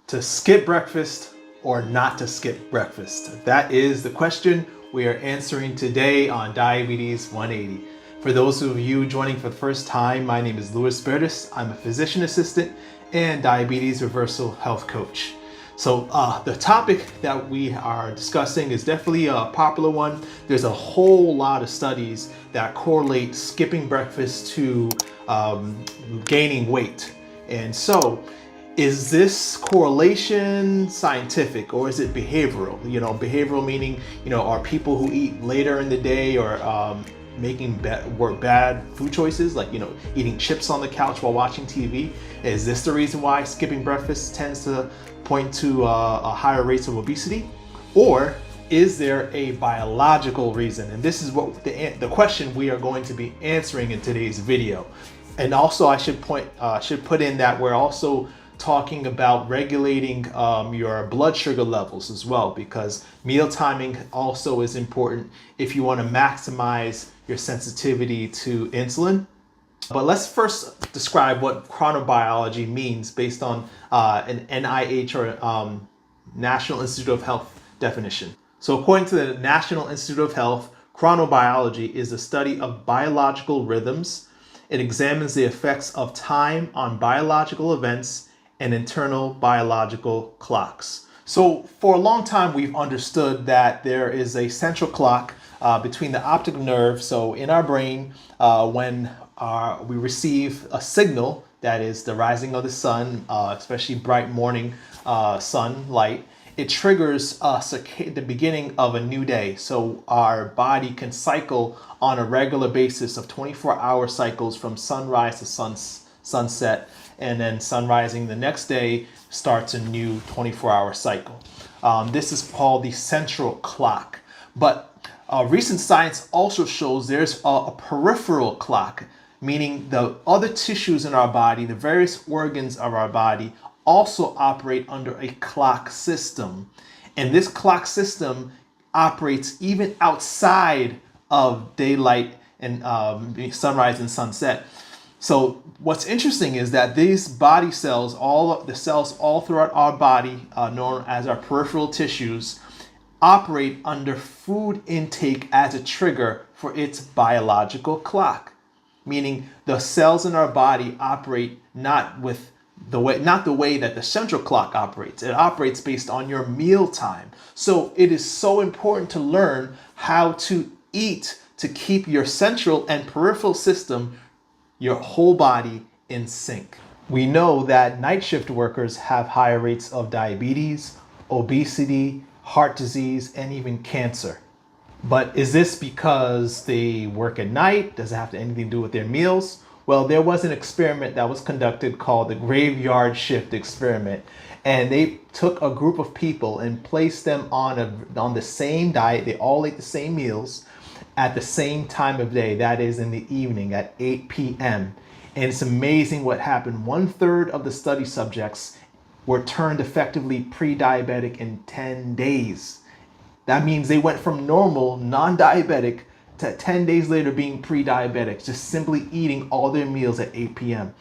To skip breakfast or not to skip breakfast? That is the question we are answering today on Diabetes 180. For those of you joining for the first time, my name is Lewis Bertus. I'm a physician assistant and diabetes reversal health coach. So the topic that we are discussing is definitely a popular one. There's a whole lot of studies that correlate skipping breakfast to gaining weight. And so, is this correlation scientific or is it behavioral? Behavioral meaning, are people who eat later in the day or making bad food choices, like, eating chips on the couch while watching TV? Is this the reason why skipping breakfast tends to point to a higher rates of obesity? Or is there a biological reason? And this is what the question we are going to be answering in today's video. And also I should put in that we're also talking about regulating your blood sugar levels as well, because meal timing also is important if you want to maximize your sensitivity to insulin. But let's first describe what chronobiology means based on an NIH or National Institute of Health definition. So according to the National Institute of Health, chronobiology is the study of biological rhythms. It examines the effects of time on biological events and internal biological clocks. So for a long time, we've understood that there is a central clock between the optic nerve. So in our brain, when we receive a signal, that is the rising of the sun, especially bright morning sunlight, it triggers the beginning of a new day. So our body can cycle on a regular basis of 24-hour cycles from sunrise to sunset, and then sunrising the next day starts a new 24-hour cycle. This is called the central clock. But recent science also shows there's a peripheral clock, meaning the other tissues in our body, the various organs of our body, also operate under a clock system. And this clock system operates even outside of daylight and sunrise and sunset. So what's interesting is that these body cells, all the cells all throughout our body, known as our peripheral tissues, operate under food intake as a trigger for its biological clock. Meaning the cells in our body operate not the way that the central clock operates. It operates based on your meal time. So it is so important to learn how to eat to keep your central and peripheral system, your whole body, in sync. We know that night shift workers have higher rates of diabetes, obesity, heart disease, and even cancer. But is this because they work at night? Does it have anything to do with their meals? Well, there was an experiment that was conducted called the graveyard shift experiment. And they took a group of people and placed them on the same diet. They all ate the same meals at the same time of day, that is in the evening at 8 p.m. And it's amazing what happened. 1/3 of the study subjects were turned effectively pre-diabetic in 10 days. That means they went from normal, non-diabetic, to 10 days later being pre-diabetic, just simply eating all their meals at 8 p.m.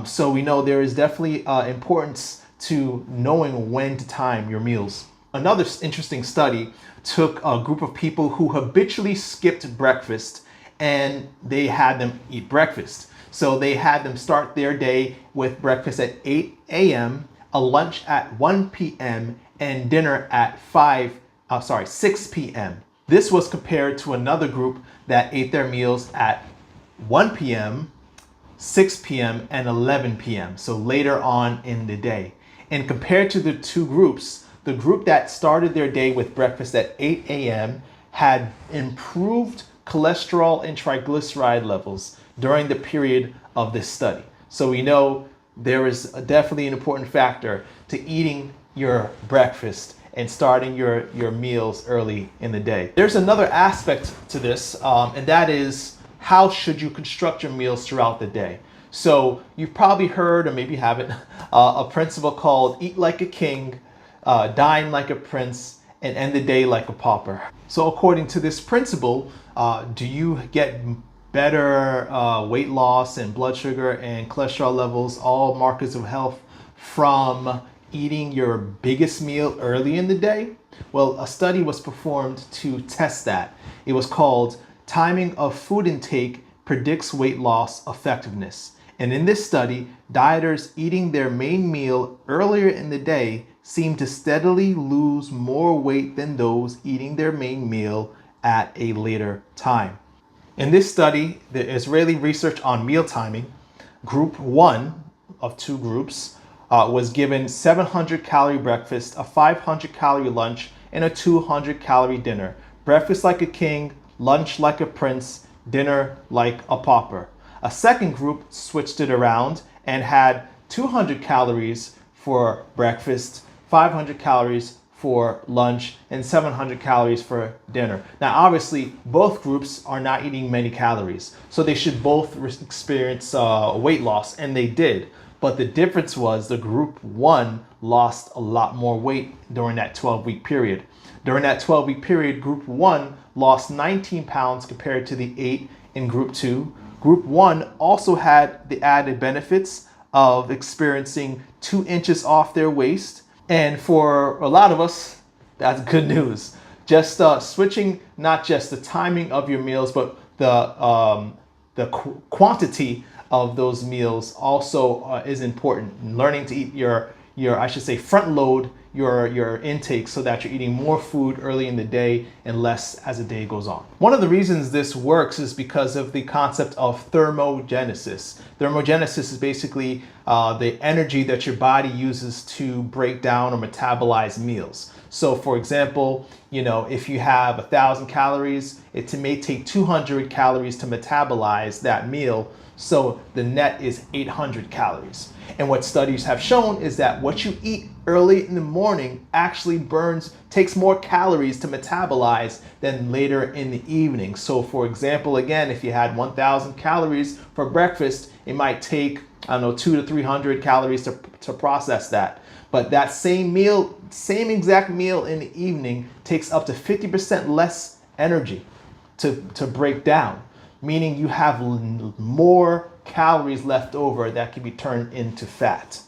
So we know there is definitely importance to knowing when to time your meals. Another interesting study took a group of people who habitually skipped breakfast and they had them eat breakfast. So they had them start their day with breakfast at 8 a.m., a lunch at 1 p.m., and dinner at 6 p.m. This was compared to another group that ate their meals at 1 p.m., 6 p.m., and 11 p.m., so later on in the day. And compared to the two groups, the group that started their day with breakfast at 8 a.m. had improved cholesterol and triglyceride levels during the period of this study. So we know there is definitely an important factor to eating your breakfast and starting your meals early in the day. There's another aspect to this, and that is how should you construct your meals throughout the day. So you've probably heard, or maybe you haven't, a principle called eat like a king, dine like a prince, and end the day like a pauper. So according to this principle, do you get better weight loss and blood sugar and cholesterol levels, all markers of health, from eating your biggest meal early in the day? Well, a study was performed to test that. It was called Timing of Food Intake Predicts Weight Loss Effectiveness. And in this study, dieters eating their main meal earlier in the day seemed to steadily lose more weight than those eating their main meal at a later time. In this study, the Israeli research on meal timing, group 1 of 2 groups was given 700 calorie breakfast, a 500 calorie lunch, and a 200 calorie dinner. Breakfast like a king, lunch like a prince, dinner like a pauper. A second group switched it around and had 200 calories for breakfast, 500 calories for lunch, and 700 calories for dinner. Now, obviously, both groups are not eating many calories, so they should both experience weight loss, and they did. But the difference was the group 1 lost a lot more weight during that 12-week period. During that 12-week period, group 1 lost 19 pounds compared to the 8 in group 2. Group 1 also had the added benefits of experiencing 2 inches off their waist. And for a lot of us, that's good news. Just switching not just the timing of your meals, but the quantity of those meals also is important. Learning to eat your I should say front load your intake so that you're eating more food early in the day and less as the day goes on. One of the reasons this works is because of the concept of thermogenesis. Thermogenesis is basically the energy that your body uses to break down or metabolize meals. So for example, if you have 1,000 calories, it may take 200 calories to metabolize that meal. So the net is 800 calories. And what studies have shown is that what you eat early in the morning actually takes more calories to metabolize than later in the evening. So for example, again, if you had 1,000 calories for breakfast, it might take, 200 to 300 calories to process that. But that same exact meal in the evening takes up to 50% less energy to break down, meaning you have more calories left over that can be turned into fat.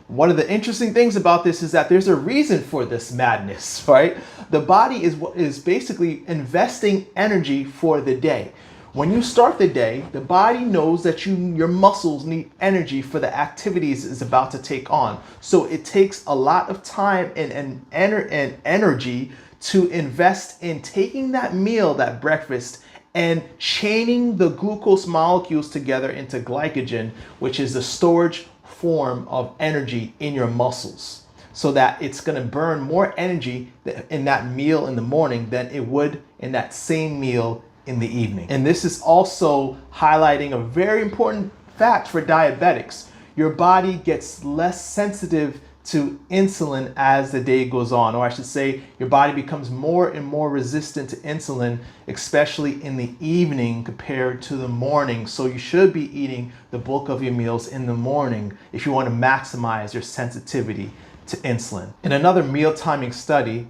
One of the interesting things about this is that there's a reason for this madness, right? The body is basically investing energy for the day. When you start the day, the body knows that your muscles need energy for the activities it's about to take on. So it takes a lot of time and energy to invest in taking that meal, that breakfast, and chaining the glucose molecules together into glycogen, which is the storage form of energy in your muscles, so that it's going to burn more energy in that meal in the morning than it would in that same meal in the evening. And this is also highlighting a very important fact for diabetics. Your body gets less sensitive to insulin as the day goes on, or I should say your body becomes more and more resistant to insulin, especially in the evening compared to the morning. So you should be eating the bulk of your meals in the morning if you want to maximize your sensitivity to insulin. In another meal timing study,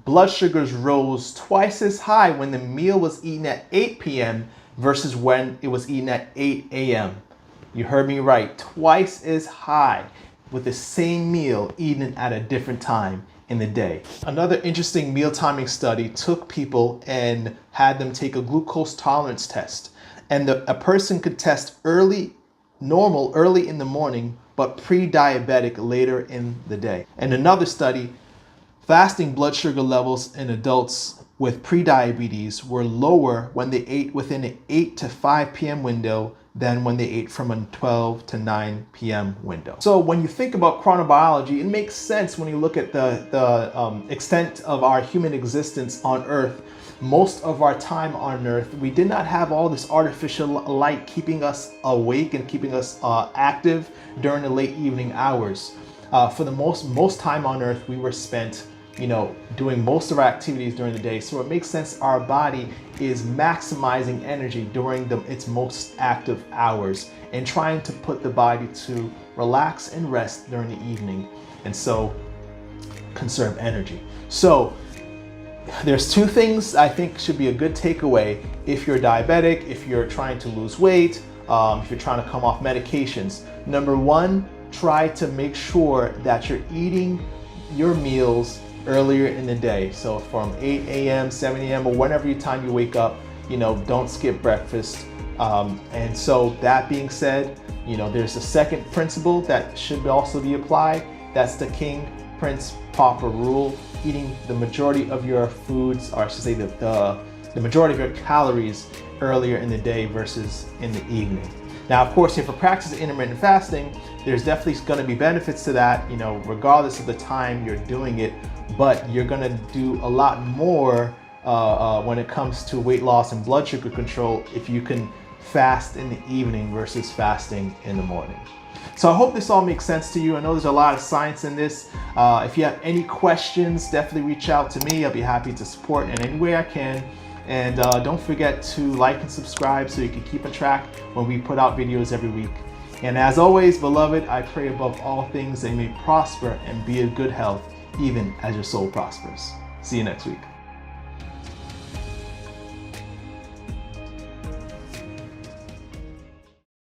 blood sugars rose twice as high when the meal was eaten at 8 p.m. versus when it was eaten at 8 a.m. You heard me right, twice as high with the same meal eaten at a different time in the day. Another interesting meal timing study took people and had them take a glucose tolerance test. And a person could test normal early in the morning, but pre-diabetic later in the day. And another study, fasting blood sugar levels in adults with prediabetes were lower when they ate within an 8 to 5 p.m. window than when they ate from a 12 to 9 p.m. window. So when you think about chronobiology, it makes sense when you look at the extent of our human existence on Earth. Most of our time on Earth, we did not have all this artificial light keeping us awake and keeping us active during the late evening hours. For the most time on Earth, we were spent doing most of our activities during the day. So it makes sense our body is maximizing energy during its most active hours and trying to put the body to relax and rest during the evening, and so conserve energy. So there's 2 things I think should be a good takeaway if you're diabetic, if you're trying to lose weight, if you're trying to come off medications. Number 1, try to make sure that you're eating your meals earlier in the day. So from 8 a.m., 7 a.m., or whenever time you wake up, don't skip breakfast. And so that being said, there's a second principle that should also be applied. That's the King, Prince, Pauper rule. Eating the majority of your foods, or I should say the majority of your calories earlier in the day versus in the evening. Now, of course, if you practice intermittent fasting, there's definitely going to be benefits to that, regardless of the time you're doing it, but you're going to do a lot more when it comes to weight loss and blood sugar control if you can fast in the evening versus fasting in the morning. So I hope this all makes sense to you. I know there's a lot of science in this. If you have any questions, definitely reach out to me. I'll be happy to support in any way I can. And don't forget to like and subscribe so you can keep a track when we put out videos every week. And as always, beloved, I pray above all things that you may prosper and be in good health, even as your soul prospers. See you next week.